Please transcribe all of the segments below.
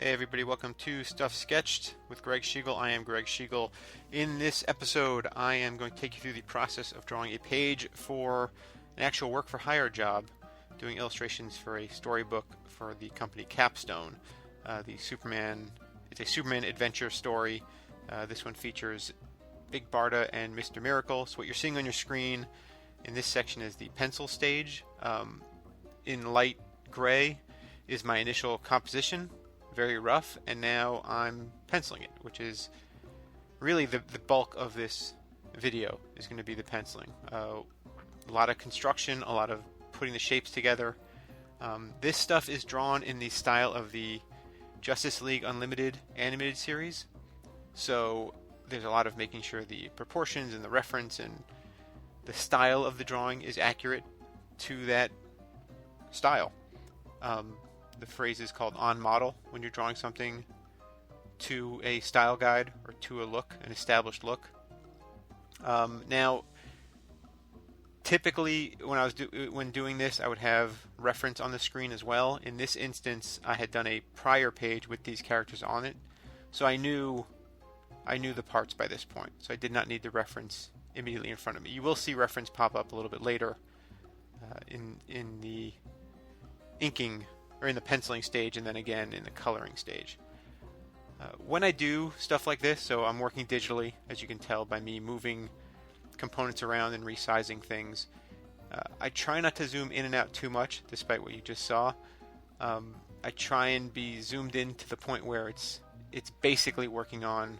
Hey everybody, welcome to Stuff Sketched with Gregg Schigiel. I am Gregg Schigiel. In this episode, I am going to take you through the process of drawing a page for an actual work-for-hire job, doing illustrations for a storybook for the company Capstone. It's a Superman adventure story. This one features Big Barda and Mr. Miracle. So what you're seeing on your screen in this section is the pencil stage. In light gray is my initial composition, very rough, and now I'm penciling it, which is really the bulk of this video is going to be the penciling. A lot of construction, a lot of putting the shapes together. This stuff is drawn in the style of the Justice League Unlimited animated series, so there's a lot of making sure the proportions and the reference and the style of the drawing is accurate to that style. The phrase is called on model when you're drawing something to a style guide or to a look, an established look. Now, typically when doing this, I would have reference on the screen as well. In this instance, I had done a prior page with these characters on it, so I knew the parts by this point, so I did not need the reference immediately in front of me. You will see reference pop up a little bit later in the inking or in the penciling stage, and then again in the coloring stage. When I do stuff like this, so I'm working digitally, as you can tell by me moving components around and resizing things, I try not to zoom in and out too much, despite what you just saw. I try and be zoomed in to the point where it's basically working on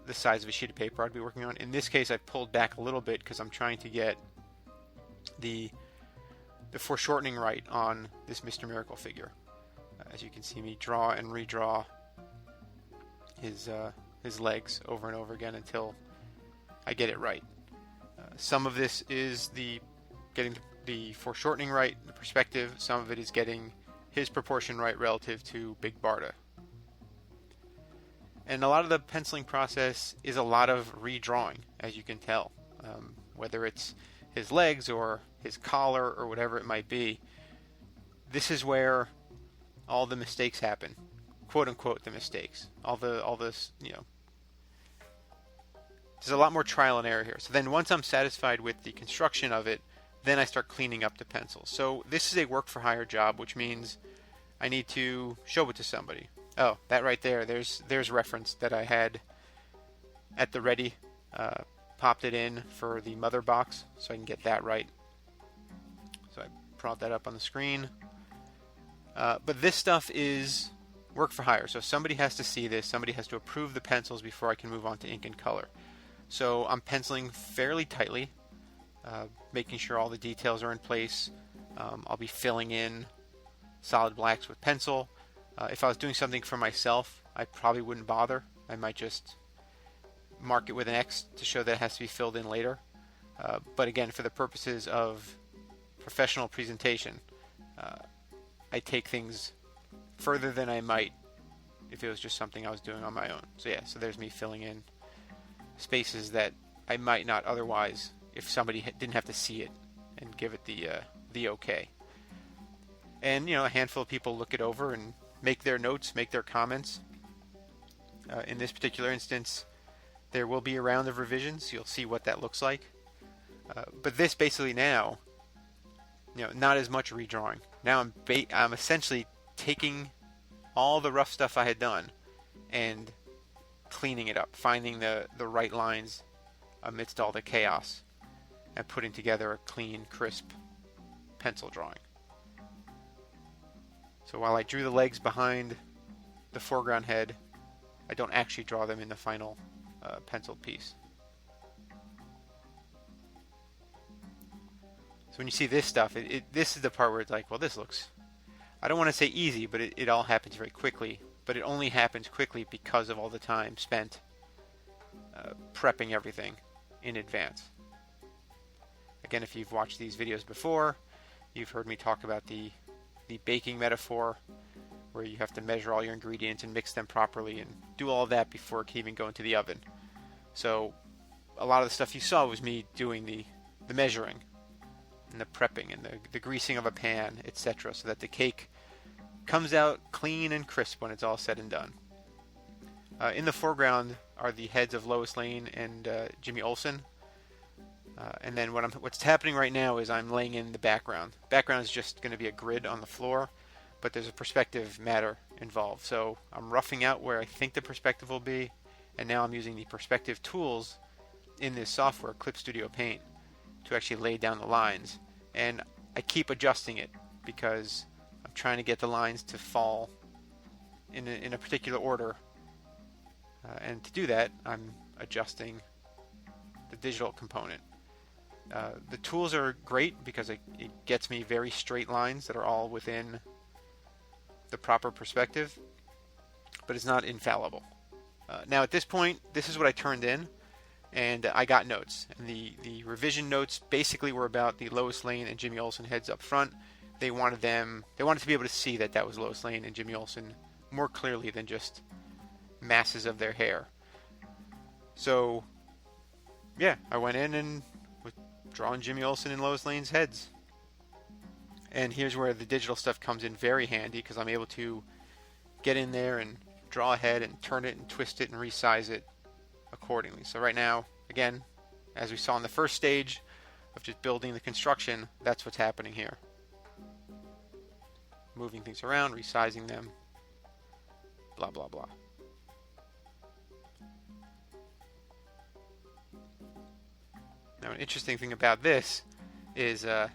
the size of a sheet of paper I'd be working on. In this case, I've pulled back a little bit because I'm trying to get the foreshortening right on this Mr. Miracle figure. As you can see me draw and redraw his legs over and over again until I get it right. Some of this is getting the foreshortening right, the perspective. Some of it is getting his proportion right relative to Big Barda. And a lot of the penciling process is a lot of redrawing, as you can tell. Whether it's his legs or his collar or whatever it might be, this is where all the mistakes happen, quote unquote the mistakes. All this, there's a lot more trial and error here. So then once I'm satisfied with the construction of it, then I start cleaning up the pencils. So this is a work for hire job, which means I need to show it to somebody. Oh, that right there, there's reference that I had at the ready. Popped it in for the mother box so I can get that right. So I brought that up on the screen. But this stuff is work for hire, so somebody has to see this, somebody has to approve the pencils before I can move on to ink and color. So I'm penciling fairly tightly, making sure all the details are in place. I'll be filling in solid blacks with pencil. If I was doing something for myself, I probably wouldn't bother. I might just mark it with an X to show that it has to be filled in later. But again, for the purposes of professional presentation, I take things further than I might if it was just something I was doing on my own. So yeah, so there's me filling in spaces that I might not otherwise if somebody didn't have to see it and give it the okay. And a handful of people look it over and make their notes, make their comments. In this particular instance, there will be a round of revisions. You'll see what that looks like. But this basically now, not as much redrawing. Now I'm essentially taking all the rough stuff I had done and cleaning it up, finding the right lines amidst all the chaos, and putting together a clean, crisp pencil drawing. So while I drew the legs behind the foreground head, I don't actually draw them in the final penciled piece. So when you see this stuff, this is the part where it's like, well, this looks, I don't want to say easy, but it all happens very quickly. But it only happens quickly because of all the time spent prepping everything in advance. Again, if you've watched these videos before, you've heard me talk about the baking metaphor, where you have to measure all your ingredients and mix them properly and do all of that before it can even go into the oven. So a lot of the stuff you saw was me doing the measuring and the prepping and the greasing of a pan, etc., so that the cake comes out clean and crisp when it's all said and done. In the foreground are the heads of Lois Lane and Jimmy Olsen. And then what's happening right now is I'm laying in the background. Background is just going to be a grid on the floor, but there's a perspective matter involved. So I'm roughing out where I think the perspective will be, and now I'm using the perspective tools in this software, Clip Studio Paint, to actually lay down the lines. And I keep adjusting it because I'm trying to get the lines to fall in a particular order. And to do that, I'm adjusting the digital component. The tools are great because it gets me very straight lines that are all within the proper perspective, but it's not infallible. Now at this point, this is what I turned in, and I got notes. And the revision notes basically were about the Lois Lane and Jimmy Olsen heads up front. They wanted to be able to see that was Lois Lane and Jimmy Olsen more clearly than just masses of their hair. So yeah, I went in and was drawing Jimmy Olsen and Lois Lane's heads. And here's where the digital stuff comes in very handy, because I'm able to get in there and draw a head and turn it and twist it and resize it accordingly. So right now, again, as we saw in the first stage of just building the construction, that's what's happening here. Moving things around, resizing them, blah, blah, blah. Now, an interesting thing about this is, so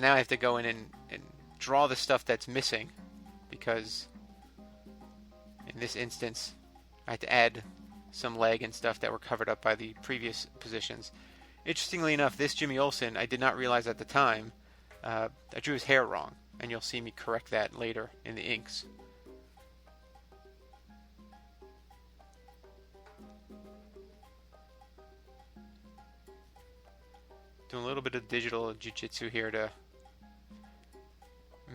now I have to go in and draw the stuff that's missing, because in this instance, I had to add some leg and stuff that were covered up by the previous positions. Interestingly enough, this Jimmy Olsen, I did not realize at the time, I drew his hair wrong, and you'll see me correct that later in the inks. Doing a little bit of digital jiu-jitsu here to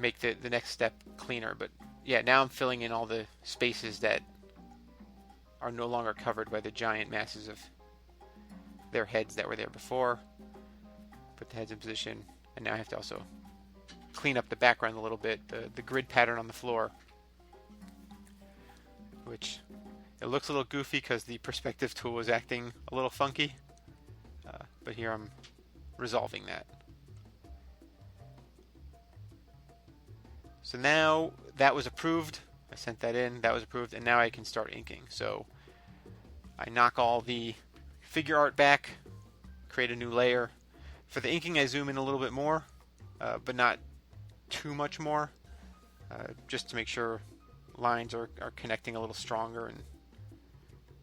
make the next step cleaner, but yeah, now I'm filling in all the spaces that are no longer covered by the giant masses of their heads that were there before. Put the heads in position, and now I have to also clean up the background a little bit, the grid pattern on the floor, which it looks a little goofy because the perspective tool was acting a little funky, but here I'm resolving that. So now that was approved. I sent that in, that was approved, and now I can start inking. So I knock all the figure art back, create a new layer. For the inking, I zoom in a little bit more, but not too much more, just to make sure lines are connecting a little stronger, and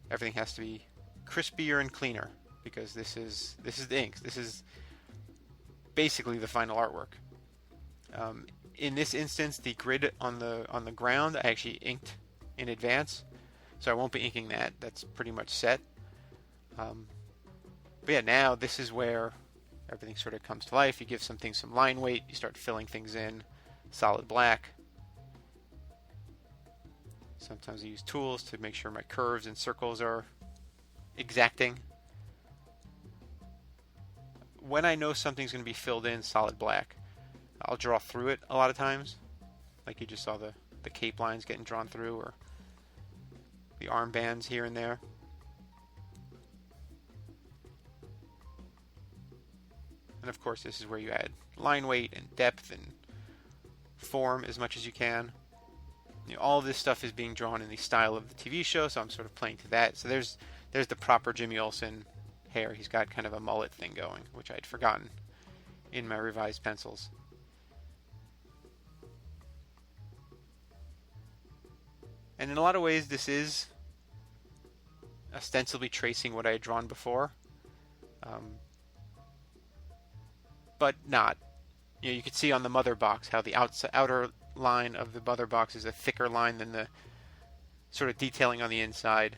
everything has to be crispier and cleaner, because this is the inks. This is basically the final artwork. In this instance, the grid on the ground I actually inked in advance, so I won't be inking that. That's pretty much set. But yeah, now this is where everything sort of comes to life. You give some things some line weight, you start filling things in solid black. Sometimes I use tools to make sure my curves and circles are exacting. When I know something's going to be filled in solid black, I'll draw through it a lot of times. Like you just saw the cape lines getting drawn through, or the armbands here and there. And of course, this is where you add line weight and depth and form as much as you can. All of this stuff is being drawn in the style of the TV show, so I'm sort of playing to that. So there's the proper Jimmy Olsen hair. He's got kind of a mullet thing going, which I'd forgotten in my revised pencils. And in a lot of ways, this is ostensibly tracing what I had drawn before, but not. You can see on the mother box how the outer line of the mother box is a thicker line than the sort of detailing on the inside.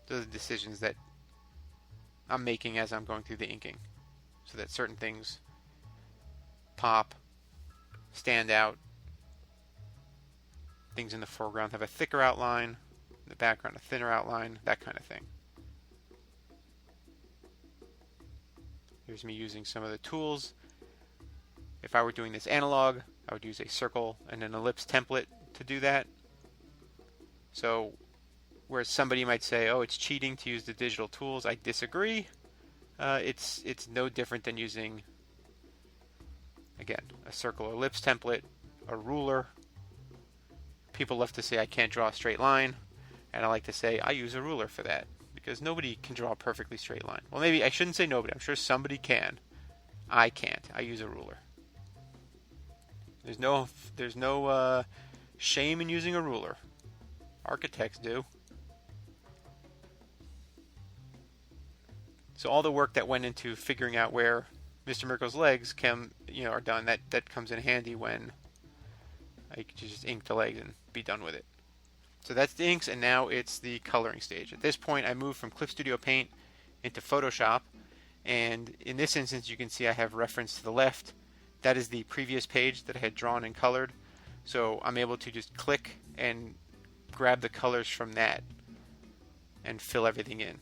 Those are the decisions that I'm making as I'm going through the inking, so that certain things pop, stand out. Things in the foreground have a thicker outline, in the background a thinner outline, that kind of thing. Here's me using some of the tools. If I were doing this analog, I would use a circle and an ellipse template to do that. So whereas somebody might say, oh, it's cheating to use the digital tools, I disagree. It's no different than using, again, a circle or ellipse template, a ruler. People love to say I can't draw a straight line, and I like to say I use a ruler for that, because nobody can draw a perfectly straight line. Well, maybe I shouldn't say nobody. I'm sure somebody can. I can't. I use a ruler. There's no shame in using a ruler. Architects do. So all the work that went into figuring out where Mr. Miracle's legs are done, that comes in handy when I can just ink the legs and be done with it. So that's the inks, and now it's the coloring stage. At this point, I moved from Clip Studio Paint into Photoshop, and in this instance, you can see I have reference to the left. That is the previous page that I had drawn and colored. So I'm able to just click and grab the colors from that and fill everything in.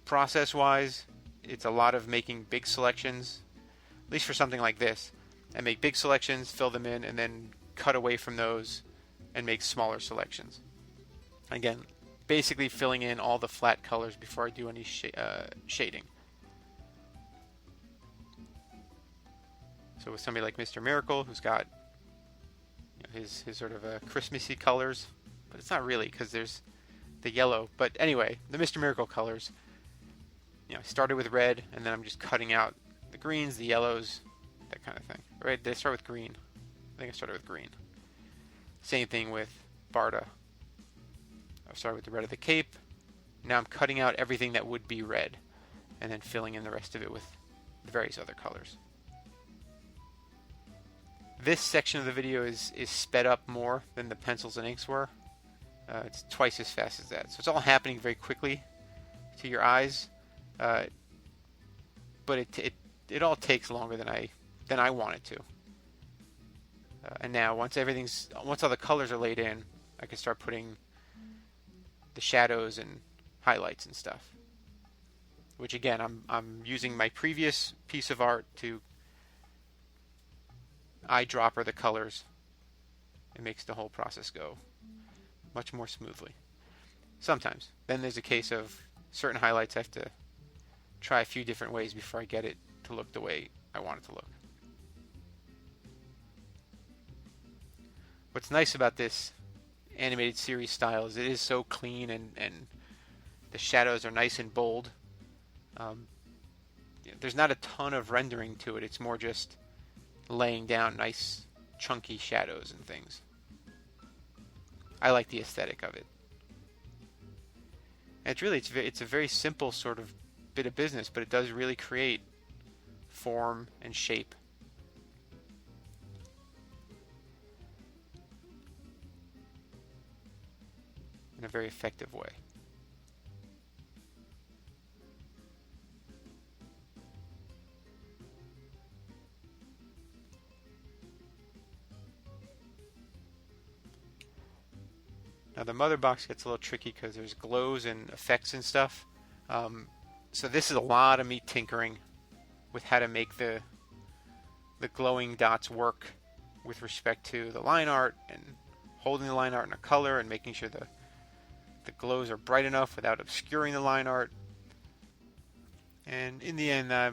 Process-wise, it's a lot of making big selections, at least for something like this. I make big selections, fill them in, and then cut away from those and make smaller selections. Again, basically filling in all the flat colors before I do any shading. So with somebody like Mr. Miracle, who's got his sort of Christmassy colors, but it's not really, because there's the yellow. But anyway, the Mr. Miracle colors, I started with red, and then I'm just cutting out the greens, the yellows, that kind of thing. Right? Did I start with green? I think I started with green. Same thing with Barda. I started with the red of the cape. Now I'm cutting out everything that would be red, and then filling in the rest of it with the various other colors. This section of the video is sped up more than the pencils and inks were. It's twice as fast as that. So it's all happening very quickly to your eyes. But it all takes longer than I want it to. And now once all the colors are laid in, I can start putting the shadows and highlights and stuff. Which again, I'm using my previous piece of art to eyedropper the colors. It makes the whole process go much more smoothly. Sometimes. Then there's a case of certain highlights I have to try a few different ways before I get it to look the way I want it to look. What's nice about this animated series style is it is so clean, and the shadows are nice and bold. There's not a ton of rendering to it. It's more just laying down nice chunky shadows and things. I like the aesthetic of it. And it's a very simple sort of bit of business, but it does really create form and shape. In a very effective way. Now the mother box gets a little tricky because there's glows and effects and stuff. So this is a lot of me tinkering with how to make the glowing dots work with respect to the line art, and holding the line art in a color and making sure the glows are bright enough without obscuring the line art. And in the end, I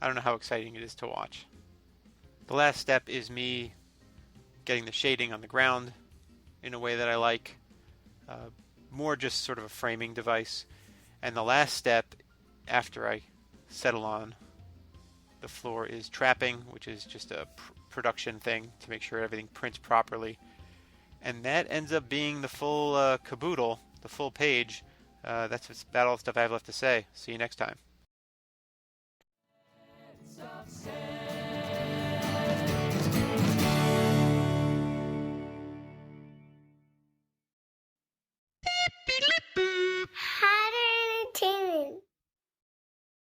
don't know how exciting it is to watch. The last step is me getting the shading on the ground in a way that I like. More just sort of a framing device. And the last step after I settle on the floor is trapping, which is just a production thing to make sure everything prints properly. And that ends up being the full caboodle, the full page. That's about all the stuff I have left to say. See you next time.